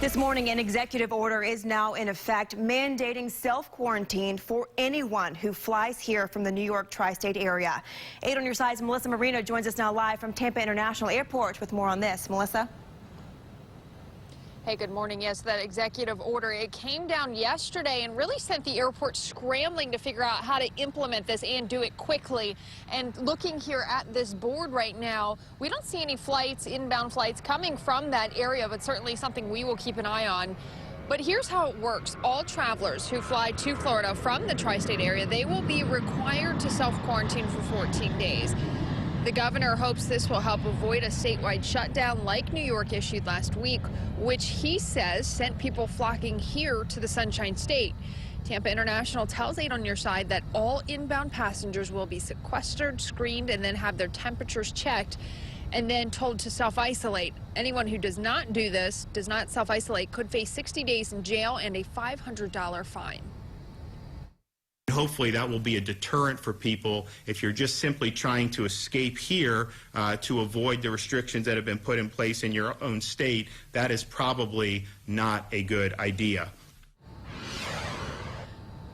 This morning, an executive order is now in effect mandating self-quarantine for anyone who flies here from the New York tri-state area. 8 on your side's Melissa Marino joins us now live from Tampa International Airport with more on this. Melissa? Hey, good morning. Yes, that executive order, it came down yesterday and really sent the airport scrambling to figure out how to implement this and do it quickly. And looking here at this board right now, we don't see any flights, inbound flights coming from that area, but certainly something we will keep an eye on. But here's how it works. All travelers who fly to Florida from the tri-state area, they will be required to self-quarantine for 14 days. The governor hopes this will help avoid a statewide shutdown like New York issued last week, which he says sent people flocking here to the Sunshine State. Tampa International tells 8 on your side that all inbound passengers will be sequestered, screened, and then have their temperatures checked and then told to self-isolate. Anyone who does not do this, does not self-isolate, could face 60 days in jail and a $500 fine. Hopefully that will be a deterrent for people if you're just simply trying to escape here to avoid the restrictions that have been put in place in your own state. That is probably not a good idea.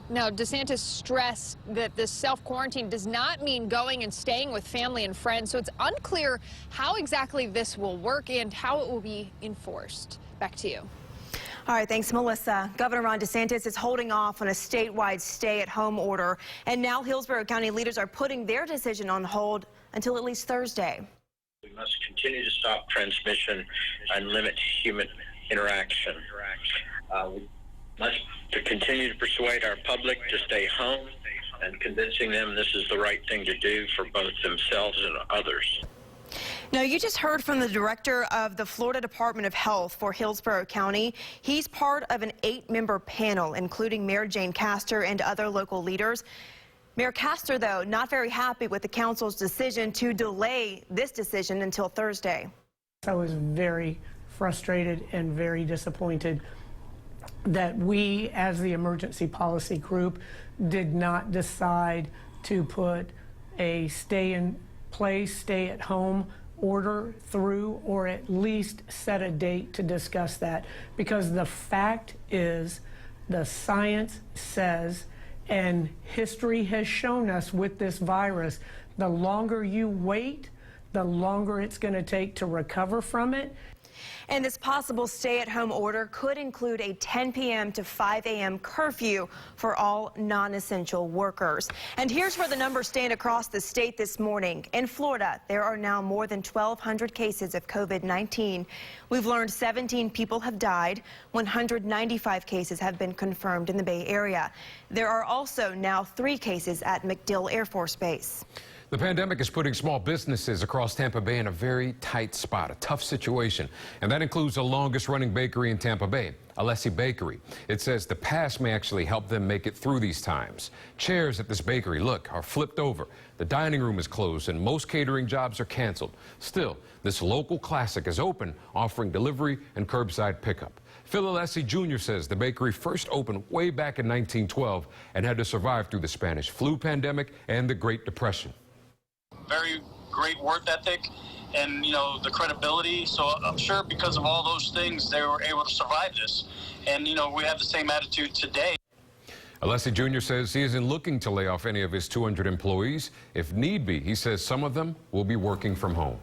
Now, DeSantis stressed that this self-quarantine does not mean going and staying with family and friends, so it's unclear how exactly this will work and how it will be enforced. Back to you. All right, thanks, Melissa. Governor Ron DeSantis is holding off on a statewide stay-at-home order, and now Hillsborough County leaders are putting their decision on hold until at least Thursday. We must continue to stop transmission and limit human interaction. We must continue to persuade our public to stay home and convincing them this is the right thing to do for both themselves and others. Now, you just heard from the director of the Florida Department of Health for Hillsborough County. He's part of an 8-member panel, including Mayor Jane Castro and other local leaders. Mayor Castro, though, not very happy with the council's decision to delay this decision until Thursday. I was very frustrated and very disappointed that we, as the emergency policy group, did not decide to put a stay-in-place, stay-at-home order through, or at least set a date to discuss that, because the fact is, the science says, and history has shown us with this virus, the longer you wait, the longer it's going to take to recover from it. And this possible stay-at-home order could include a 10 p.m. to 5 a.m. curfew for all non-essential workers. And here's where the numbers stand across the state this morning. In Florida, there are now more than 1,200 cases of COVID-19. We've learned 17 people have died. 195 cases have been confirmed in the Bay Area. There are also now 3 cases at MacDill Air Force Base. The pandemic is putting small businesses across Tampa Bay in a very tight spot, a tough situation. And that includes the longest running bakery in Tampa Bay, Alessi Bakery. It says the past may actually help them make it through these times. Chairs at this bakery, look, are flipped over. The dining room is closed and most catering jobs are canceled. Still, this local classic is open, offering delivery and curbside pickup. Phil Alessi Jr. says the bakery first opened way back in 1912 and had to survive through the Spanish flu pandemic and the Great Depression. Very great work ethic and, the credibility. So I'm sure because of all those things, they were able to survive this. And, we have the same attitude today. Alessi Jr. says he isn't looking to lay off any of his 200 employees. If need be, he says some of them will be working from home.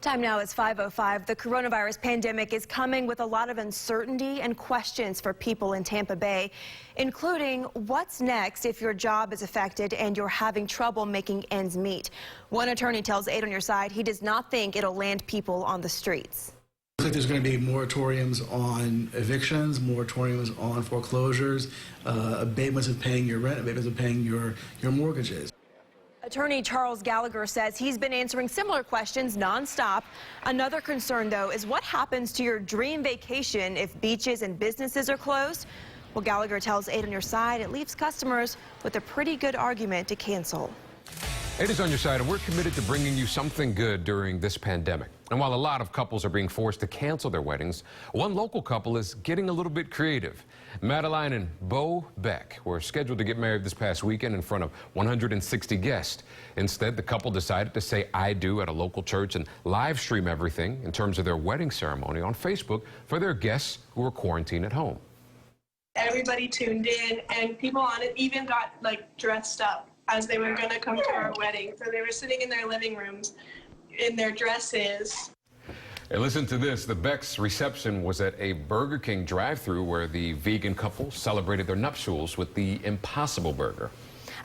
Time now is 5:05. The coronavirus pandemic is coming with a lot of uncertainty and questions for people in Tampa Bay, including what's next if your job is affected and you're having trouble making ends meet. One attorney tells 8 on your side he does not think it'll land people on the streets. Looks like there's going to be moratoriums on evictions, moratoriums on foreclosures, abatements of paying your rent, abatements of paying your mortgages. Attorney Charles Gallagher says he's been answering similar questions nonstop. Another concern, though, is what happens to your dream vacation if beaches and businesses are closed? Well, Gallagher tells 8 on your side it leaves customers with a pretty good argument to cancel. 8 is on your side, and we're committed to bringing you something good during this pandemic. And while a lot of couples are being forced to cancel their weddings, one local couple is getting a little bit creative. Madeline and Bo Beck were scheduled to get married this past weekend in front of 160 guests. Instead, the couple decided to say "I do" at a local church and live stream everything in terms of their wedding ceremony on Facebook for their guests who were quarantined at home. Everybody tuned in, and people on it even got like dressed up as they were going to come to our wedding. So they were sitting in their living rooms in their dresses. And listen to this. The Beck's reception was at a Burger King drive-thru where the vegan couple celebrated their nuptials with the Impossible Burger.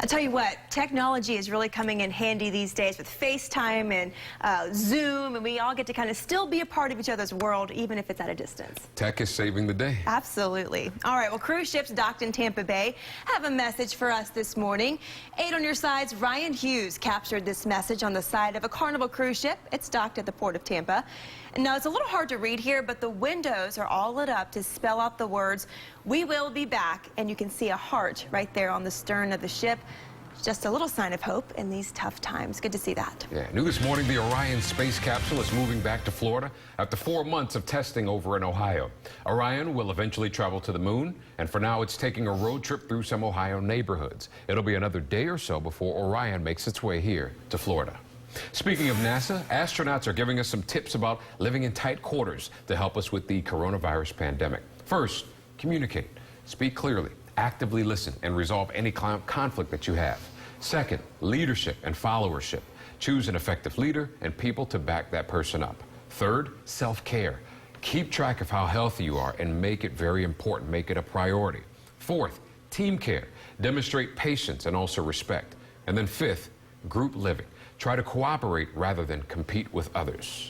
I'll tell you what, technology is really coming in handy these days with FaceTime and Zoom, and we all get to kind of still be a part of each other's world, even if it's at a distance. Tech is saving the day. Absolutely. All right, well, cruise ships docked in Tampa Bay have a message for us this morning. 8 on your sides, Ryan Hughes captured this message on the side of a Carnival cruise ship. It's docked at the port of Tampa. Now, it's a little hard to read here, but the windows are all lit up to spell out the words, "We will be back," and you can see a heart right there on the stern of the ship. Just a little sign of hope in these tough times. Good to see that. Yeah, new this morning, the Orion space capsule is moving back to Florida after 4 months of testing over in Ohio. Orion will eventually travel to the moon, and for now, it's taking a road trip through some Ohio neighborhoods. It'll be another day or so before Orion makes its way here to Florida. Speaking of NASA, astronauts are giving us some tips about living in tight quarters to help us with the coronavirus pandemic. First, communicate. Speak clearly. Actively listen and resolve any conflict that you have. Second, leadership and followership. Choose an effective leader and people to back that person up. Third, self-care. Keep track of how healthy you are and make it very important. Make it a priority. Fourth, team care. Demonstrate patience and also respect. And then fifth, group living. Try to cooperate rather than compete with others.